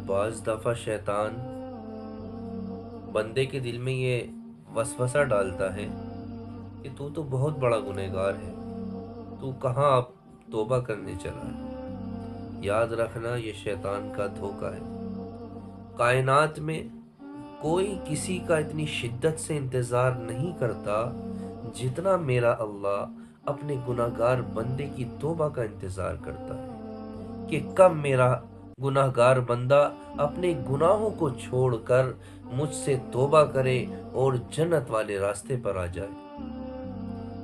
بعض دفعہ شیطان بندے کے دل میں یہ وسوسہ ڈالتا ہے کہ تو بہت بڑا گنہگار ہے، تو کہاں اب توبہ کرنے چلا ہے۔ یاد رکھنا، یہ شیطان کا دھوکہ ہے۔ کائنات میں کوئی کسی کا اتنی شدت سے انتظار نہیں کرتا جتنا میرا اللہ اپنے گناہگار بندے کی توبہ کا انتظار کرتا ہے کہ کب میرا گناہگار بندہ اپنے گناہوں کو چھوڑ کر مجھ سے توبہ کرے اور جنت والے راستے پر آ جائے۔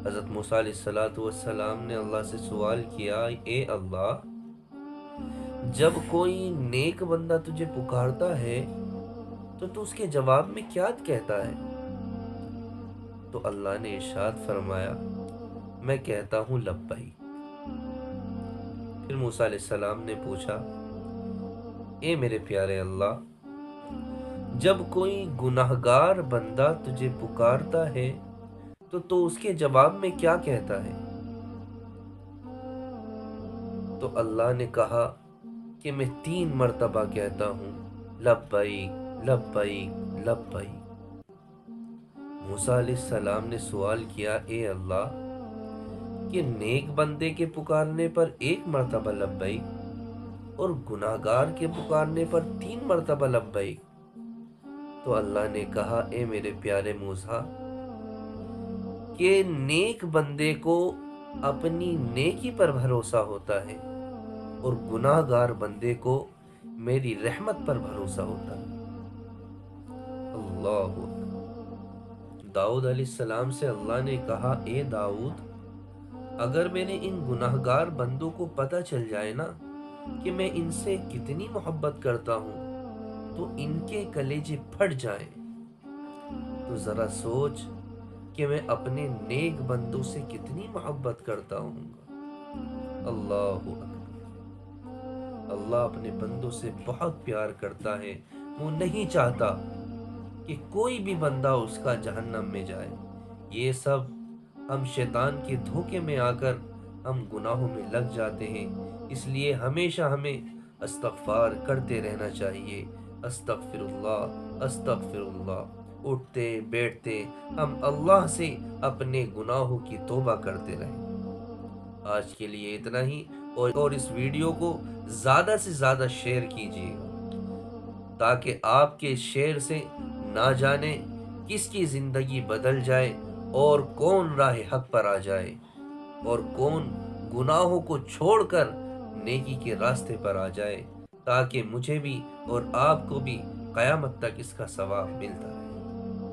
حضرت موسیٰ علیہ السلام نے اللہ سے سوال کیا، اے اللہ، جب کوئی نیک بندہ تجھے پکارتا ہے تو اس کے جواب میں کیا کہتا ہے؟ تو اللہ نے ارشاد فرمایا، میں کہتا ہوں لبیک۔ پھر موسیٰ علیہ السلام نے پوچھا، اے میرے پیارے اللہ، جب کوئی گناہگار بندہ تجھے پکارتا ہے تو اس کے جواب میں کیا کہتا ہے؟ تو اللہ نے کہا کہ میں 3 مرتبہ کہتا ہوں لبیک لبیک لبیک۔ موسیٰ علیہ السلام نے سوال کیا، اے اللہ، کہ نیک بندے کے پکارنے پر 1 مرتبہ لبیک اور گناہگار کے پکارنے پر 3 مرتبہ لبیک؟ تو اللہ نے کہا، اے میرے پیارے موسیٰ، کہ نیک بندے کو اپنی نیکی پر بھروسہ ہوتا ہے اور گناہگار بندے کو میری رحمت پر بھروسہ ہوتا ہے۔ اللہ اکبر۔ داؤد علیہ السلام سے اللہ نے کہا، اے داؤد، اگر میرے ان گناہگار بندوں کو پتہ چل جائے نا کہ میں ان سے کتنی محبت کرتا ہوں تو ان کے کلیجے پھٹ جائیں۔ تو ذرا سوچ کہ میں اپنے نیک بندوں سے کتنی محبت کرتا ہوں گا۔ اللہ اکبر۔ اللہ اپنے بندوں سے بہت پیار کرتا ہے، وہ نہیں چاہتا کہ کوئی بھی بندہ اس کا جہنم میں جائے۔ یہ سب ہم شیطان کے دھوکے میں آ کر ہم گناہوں میں لگ جاتے ہیں، اس لیے ہمیشہ ہمیں استغفار کرتے رہنا چاہیے۔ استغفر اللہ استغفر اللہ، اٹھتے بیٹھتے ہم اللہ سے اپنے گناہوں کی توبہ کرتے رہیں۔ آج کے لیے اتنا ہی، اور اس ویڈیو کو زیادہ سے زیادہ شیئر کیجیے تاکہ آپ کے شیئر سے نہ جانے کس کی زندگی بدل جائے اور کون راہ حق پر آ جائے اور کون گناہوں کو چھوڑ کر نیکی کے راستے پر آ جائے، تاکہ مجھے بھی اور آپ کو بھی قیامت تک اس کا ثواب ملتا رہے۔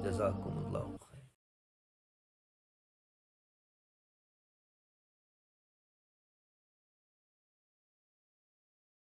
جزاکم